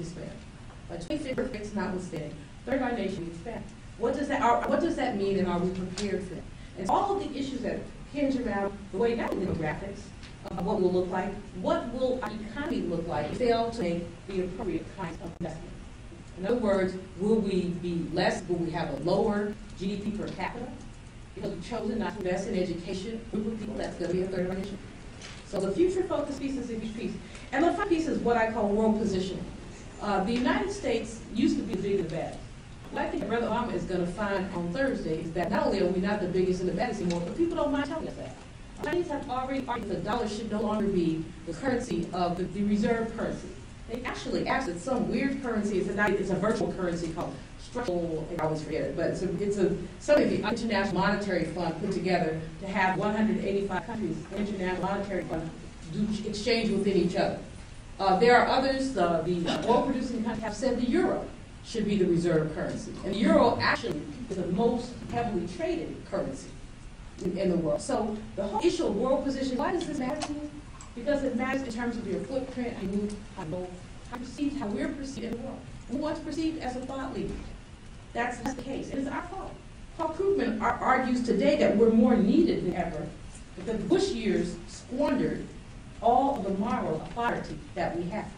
spend. By 2050, earthquakes notwithstanding, third of our nation we spend. What does that mean, and are we prepared for that? And all of the issues that hinge around the way not demographics, what will look like, what will our economy look like if we fail to make the appropriate kinds of investment. In other words, will we be less, will we have a lower GDP per capita? Because we've chosen not to invest in education, group of people, that's going to be a third of our nation. So the future focus piece is a huge piece. And the final piece is what I call world positioning. The United States used to be the big and the bad. What I think Brother Obama is going to find on Thursday is that not only are we not the biggest and the baddest anymore, but people don't mind telling us that. The Chinese have already argued that the dollar should no longer be the currency of the reserve currency. They actually asked that some weird currency, it's a virtual currency called structural, I always forget it, but it's something the International Monetary Fund put together to have 185 countries, the International Monetary Fund, do exchange within each other. There are others, the oil-producing countries have said the euro should be the reserve currency. And the euro actually is the most heavily traded currency in the world. So the whole issue of world position, why does this matter to you? Because it matters in terms of your footprint, how we're perceived in the world. We want to perceived as a thought leader. That's the case. It is our fault. Paul Krugman argues today that we're more needed than ever, but the Bush years squandered all of the moral authority that we have.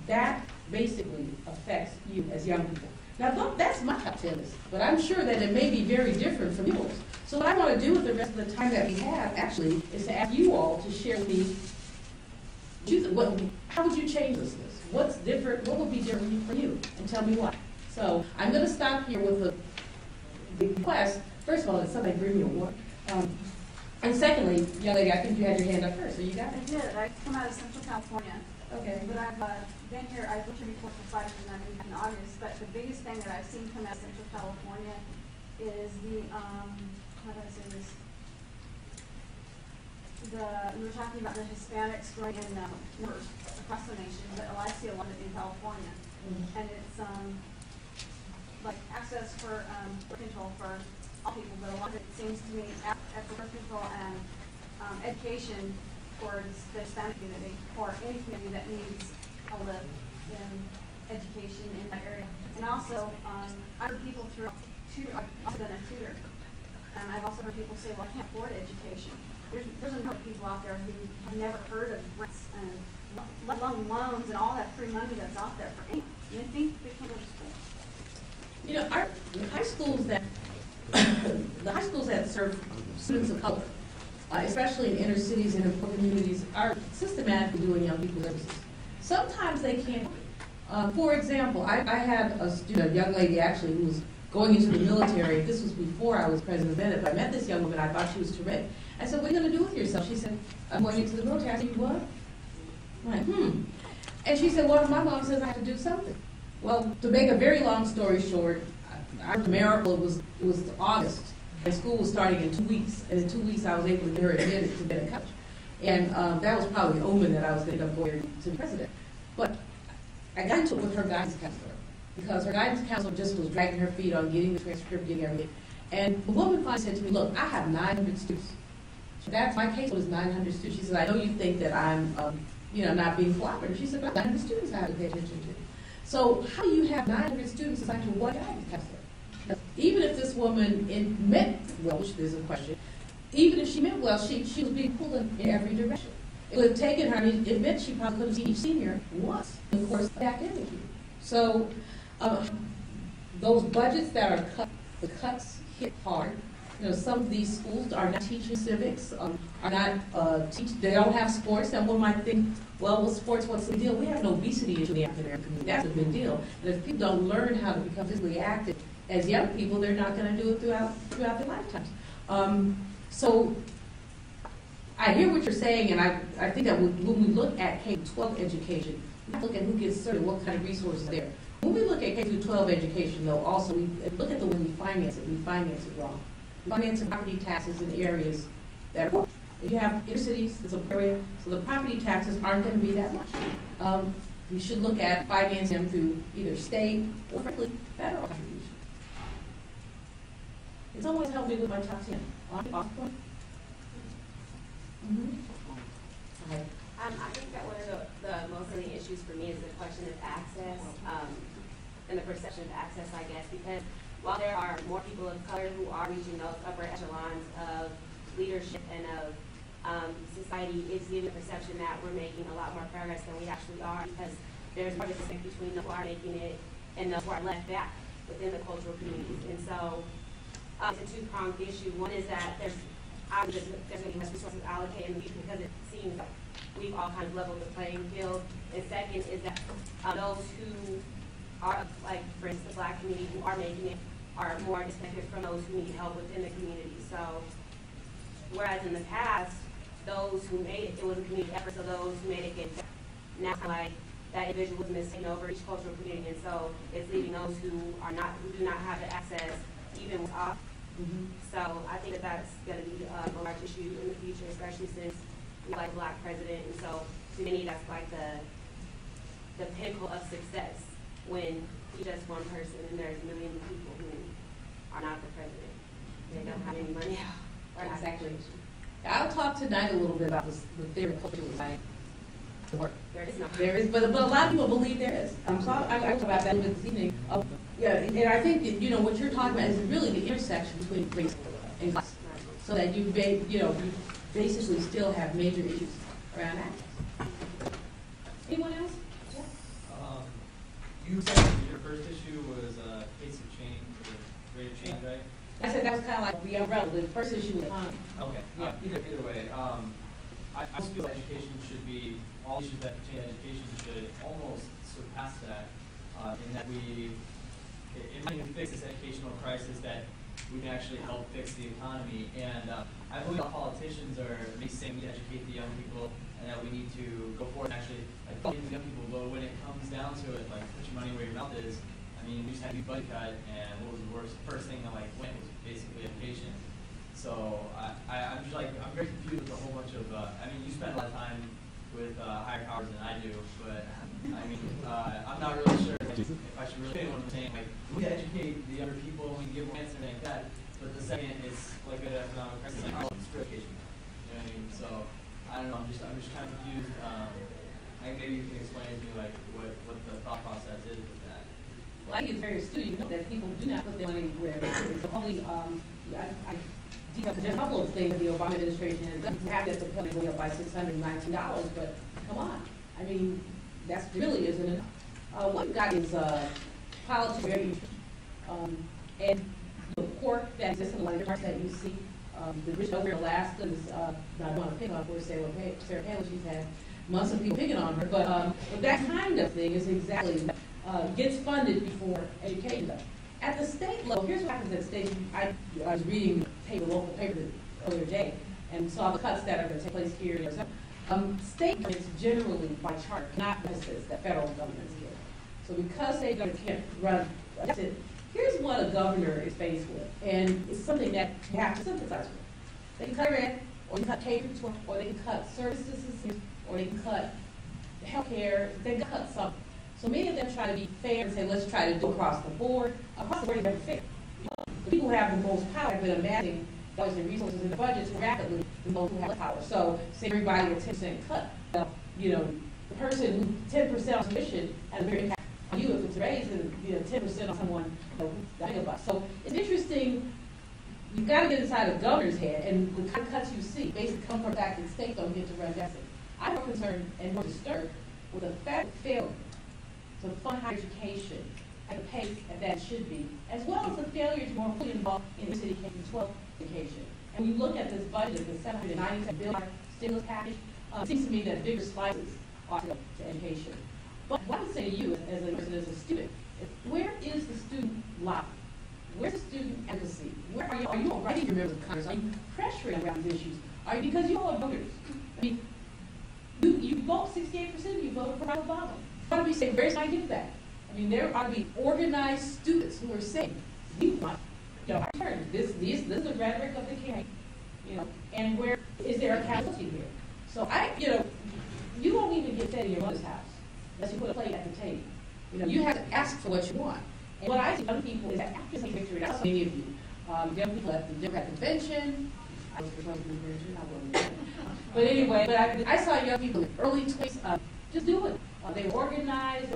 That basically affects you as young people. Now, look, that's my top 10 list, but I'm sure that it may be very different from yours. So what I want to do with the rest of the time that we have, actually, is to ask you all to share with me, how would you change this list? What's different? What would be different for you? And tell me why. So I'm going to stop here with the request. First of all, did somebody bring me a water? And secondly, young lady, I think you had your hand up first, so you got it. I did. I come out of Central California. Okay. But I've been here, I've lived here before for 5 years, and I've been in August. But the biggest thing that I've seen come out of Central California is the, how do I say this? We were talking about the Hispanics growing in numbers across the nation, but I see a lot of it in California. Mm-hmm. And it's like access for birth control for all people, but a lot of it seems to me after birth control and education for the Hispanic community or any community that needs a lift in education in that area. And also, I've heard people through I've also been a tutor, and I've also heard people say, well, I can't afford education. There's a number of people out there who have never heard of rents and let alone loans and all that free money that's out there for anyone. You think they can't go to school? You know, the high schools that serve students of color, especially in inner cities and in poor communities, are systematically doing young people services. Sometimes they can't. For example, I had a student, a young lady actually, who was going into the military. This was before I was president of Bennett, but I met this young woman. I thought she was terrific. I said, what are you going to do with yourself? She said, I'm going into the military. I said, what? I'm like, And she said, well, my mom says I have to do something. Well, to make a very long story short, our miracle, it was August, and school was starting in 2 weeks. And in 2 weeks, I was able to get her admitted to Bennett College. And that was probably the omen that I was going to go to be president. But I got into it with her guidance counselor, because her guidance counselor just was dragging her feet on getting the transcript, getting everything. And the woman finally said to me, look, I have 900 students. That's my case was 900 students. She said, I know you think that I'm not being cooperative. She said, but 900 students I have to pay attention to. So how do you have 900 students assigned to one guidance counselor? Even if this woman meant well, which there's a question, even if she meant well, she was being pulled in every direction. It would have taken her, it meant she probably could have seen each senior once in the course of the academic year. So those budgets that are cut, the cuts hit hard. You know, some of these schools are not teaching civics, are not they don't have sports. And one might think, well, with sports, what's the deal? We have an obesity issue in the African American community. That's a big deal. And if people don't learn how to become physically active as young people, they're not going to do it throughout their lifetimes. So I hear what you're saying, and I think that when we look at K-12 education, we have to look at who gets served, what kind of resources are there. When we look at K-12 education, though, also we look at the way we finance it. We finance it wrong. We finance property taxes in areas that are poor. If you have inner cities, it's an area, so the property taxes aren't going to be that much. We should look at financing them through either state or, frankly, federal contribution. It's always helped me with my top 10. Off point. I think that one of the most of the issues for me is the question of access, and the perception of access, I guess, because while there are more people of color who are reaching those upper echelons of leadership and of society, it's giving the perception that we're making a lot more progress than we actually are, because there's more distinction between those who are making it and those who are left back within the cultural communities. And so it's a two-pronged issue. One is that there's going to be less resources allocated in the future because it seems like we've all kind of leveled the playing field. And second is that those who are, like, for instance, the Black community who are making it are more disconnected from those who need help within the community. So whereas in the past, those who made it, it was a community effort, so those who made it get now like that individualism is taking over each cultural community, and so it's leaving those who do not have the access even with off. So I think that that's going to be a large issue in the future, especially since we have like a Black president, and so to many that's like the pinnacle of success when he's just one person and there's millions of people who are not the president. They don't have any money. Exactly. I'll talk tonight a little bit about the theory of cultural design. There is no. There is, but a lot of people believe there is. So I talked about that a little bit this evening. Yeah, and I think that, you know, what you're talking about is really the intersection between race and class, so that you basically still have major issues around access. Anyone else? Yeah. You said that your first issue was pace of change, or rate of change, right? I said that was kind of like the umbrella. The first issue was economy. Okay. Yeah. Either way, I almost feel education should be, all issues that pertain to education should almost surpass that, in that it might even fix this educational crisis, that we can actually help fix the economy. And I believe all politicians are saying we need to educate the young people and that we need to go forward and actually educate the young people. But when it comes down to it, like, put your money where your mouth is, I mean, we just had to be budget cut, and what was the first thing that like went was basically education. So I'm just like, I'm very confused with a whole bunch of, I mean, you spend a lot of time with higher powers than I do, but I mean, I'm not really sure if I should really say what I'm saying. Like, we educate the younger people, we give them answers like that, but the second it's like an economic crisis, like, oh, it's free education. You know what I mean? So I don't know. I'm just kind of confused. Maybe you can explain to me like what the thought process is with that. Well, I think it's very astute, you know, that people do not put their money where it's only, I detailed just a couple of things that the Obama administration has done. You have that the penalty going up by $619, but come on. I mean, that's really isn't enough. One guy is politics, very and the pork that exists in the land that you see, the rich over in Alaska is, I don't want to pick on poor Sarah Palin, she's had months of people picking on her, but that kind of thing is exactly gets funded before education does. At the state level, here's what happens at state. I was reading the local paper the earlier day and saw the cuts that are going to take place here. State governments generally, by charter, cannot resist that federal governments give. So because state governments can't run a deficit, here's what a governor is faced with, and it's something that you have to sympathize with. They can cut rent, or they can cut K-12, or they can cut services, or they can cut health care. They can cut something. So many of them try to be fair and say, let's try to do across the board. Across the board, it's never fair. The people who have the most power have been amassing dollars and resources in the budgets rapidly than those who have less power. So say everybody a 10% cut. You know, the person who 10% on tuition has a very impact on you if it's raised, and 10% on someone who's dying about. So it's interesting. You've got to get inside a governor's head, and the kind of cuts you see basically come from the fact that states don't get to run deficit. I'm more concerned and more disturbed with the fact that failure to fund higher education at the pace that it should be, as well as the failure to more fully involve in the city K-12 education. And when you look at this budget, the $797 billion stimulus package, it seems to me that bigger slices ought to go to education. But what I would say to you as a person, as a student, is where is the student lobby? Where's the student advocacy? Where are you already your members of Congress? Are you pressuring around these issues? Are you, because you all are voters? I mean, you vote 68%, you voted for Obama. Ought to be saying, where's I do that? I mean, there ought to be organized students who are saying, you want, our turn. This is the rhetoric of the campaign, and where is there accountability here? So you won't even get fed in your mother's house unless you put a plate at the table. You have to ask for what you want. And what I see young people is that after the victory, that's many of you, young people at the Democrat convention. I was for the convention, I wasn't. But anyway, I saw young people in early 20s Just do it. They organize,